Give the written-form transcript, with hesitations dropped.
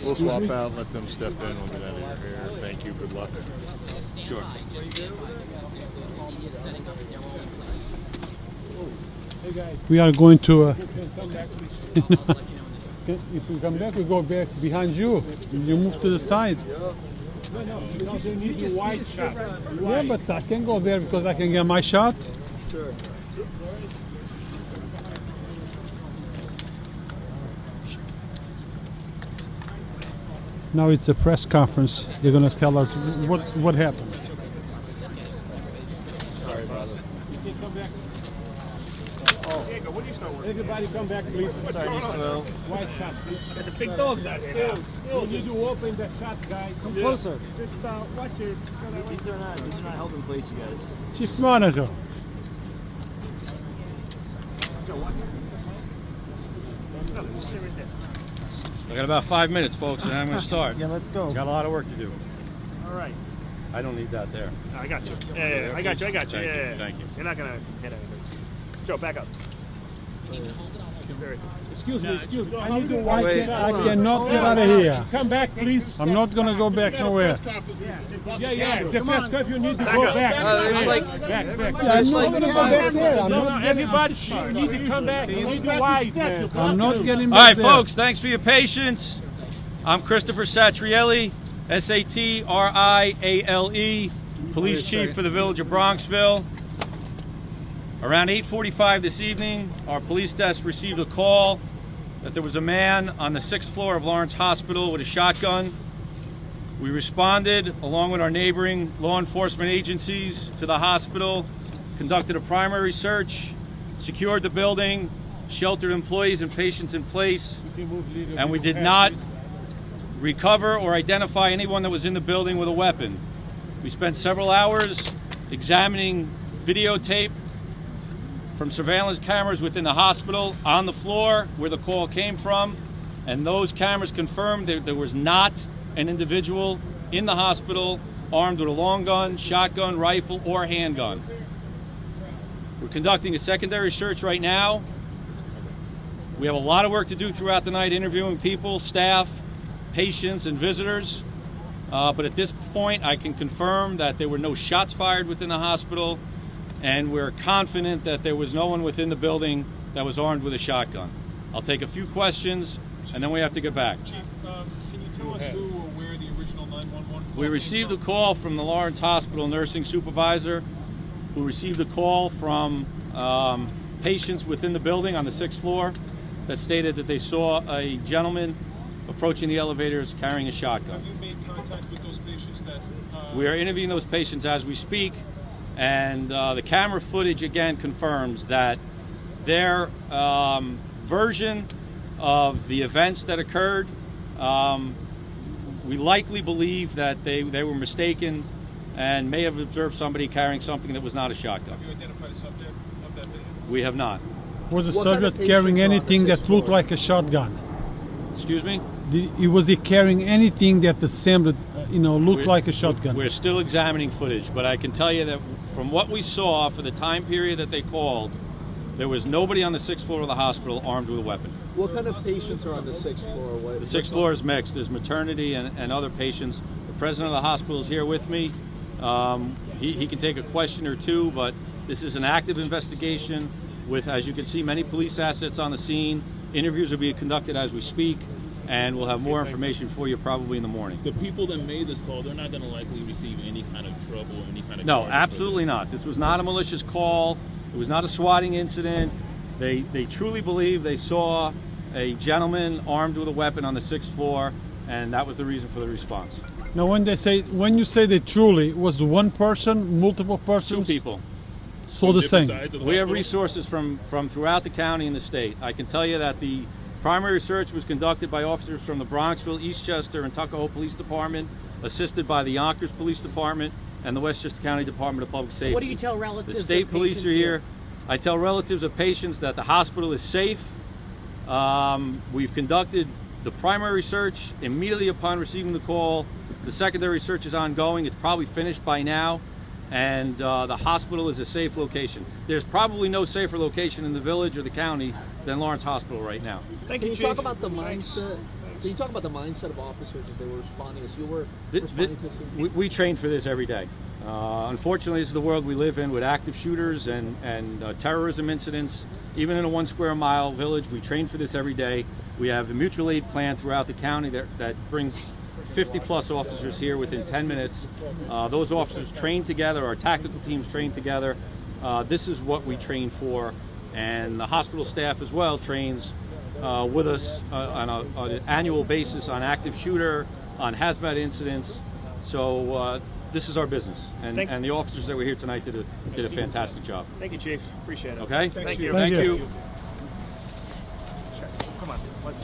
We'll swap out, let them step in, we'll get out of here. Thank you, good luck. Sure. We are going to... if we come back, we go back behind you. You move to the side. No, because they need your white shot. Yeah, but I can go there because I can get my shot. Sure. Now it's a press conference. They're going to tell us what happened. Sorry, brother. You can come back. Everybody come back, please. White shot, please. Got the big dogs out here. You need to open the shot, guys. Come closer. Just watch it. These are not helping place, you guys. Chief Manager. I got about 5 minutes, folks, and I'm going to start. Yeah, let's go. Got a lot of work to do. All right. I don't need that there. I got you. Yeah, I got you. Thank you. Yeah. Thank you. You're not going to hit anything. Joe, back up. Excuse me. I need to watch it. I cannot get out of here. Come back, please. I'm not going to go back nowhere. Yeah. The press conference, you need to go back. It's like... Back. I'm not going to go back there. No, everybody, you need to come back. You need to wide, man. I'm not getting All back right, there. folks, thanks for your patience. I'm Christopher Satrielli, S-A-T-R-I-A-L-E, Police Chief for the Village of Bronxville. Around 8:45 this evening, our police desk received a call that there was a man on the 6th floor of Lawrence Hospital with a shotgun. We responded, along with our neighboring law enforcement agencies, to the hospital, conducted a primary search, secured the building, sheltered employees and patients in place, and we did not recover or identify anyone that was in the building with a weapon. We spent several hours examining videotape from surveillance cameras within the hospital on the floor where the call came from, and those cameras confirmed that there was not an individual in the hospital armed with a long gun, shotgun, rifle, or handgun. We're conducting a secondary search right now. We have a lot of work to do throughout the night, interviewing people, staff, patients, and visitors. But at this point, I can confirm that there were no shots fired within the hospital, and we're confident that there was no one within the building that was armed with a shotgun. I'll take a few questions, and then we have to get back. Chief, can you tell us who or where the original 911 call We received a call from the Lawrence Hospital nursing supervisor, who received a call from patients within the building on the 6th floor that stated that they saw a gentleman approaching the elevators carrying a shotgun. Have you made contact with those patients that... We are interviewing those patients as we speak, and the camera footage again confirms that their version of the events that occurred, we likely believe that they were mistaken and may have observed somebody carrying something that was not a shotgun. Have you identified a subject of that video? We have not. Was the What kind of subject carrying patients are on the anything that 6th looked floor? like a shotgun? Excuse me? Was he carrying anything that assembled, looked like a shotgun? We're still examining footage, but I can tell you that from what we saw for the time period that they called, there was nobody on the 6th floor of the hospital armed with a weapon. What kind of patients are on the 6th floor? The 6th floor is mixed. There's maternity and other patients. The president of the hospital is here with me. He can take a question or two, but this is an active investigation with, as you can see, many police assets on the scene. Interviews are being conducted as we speak, and we'll have more information for you probably in the morning. The people that made this call, they're not going to likely receive any kind of trouble or any kind of... No, absolutely not. This was not a malicious call. It was not a swatting incident. They truly believe they saw a gentleman armed with a weapon on the 6th floor, and that was the reason for the response. Now, when you say they truly, was one person, multiple persons? 2 people. So the same. We have resources from throughout the county and the state. I can tell you that the primary search was conducted by officers from the Bronxville, Eastchester, and Tuckahoe Police Department, assisted by the Yonkers Police Department and the Westchester County Department of Public Safety. What do you tell relatives? The state police are here. I tell relatives of patients that the hospital is safe. We've conducted the primary search immediately upon receiving the call. The secondary search is ongoing. It's probably finished by now. And the hospital is a safe location. There's probably no safer location in the village or the county than Lawrence Hospital right now. Can you talk about the mindset Can you talk about the mindset of officers as they were responding, as you were Th- responding th- to this? we train for this every day. Unfortunately, this is the world we live in with active shooters and terrorism incidents. Even in a 1 square mile village, we train for this every day. We have a mutual aid plan throughout the county that brings 50 plus officers here within 10 minutes. Those officers train together, our tactical teams train together. This is what we train for, and the hospital staff as well trains with us on an annual basis on active shooter, on hazmat incidents. So this is our business, and the officers that were here tonight did a fantastic job. Thank you, Chief. Appreciate it. Okay? Thank you. Thank you. you. Come on. Let's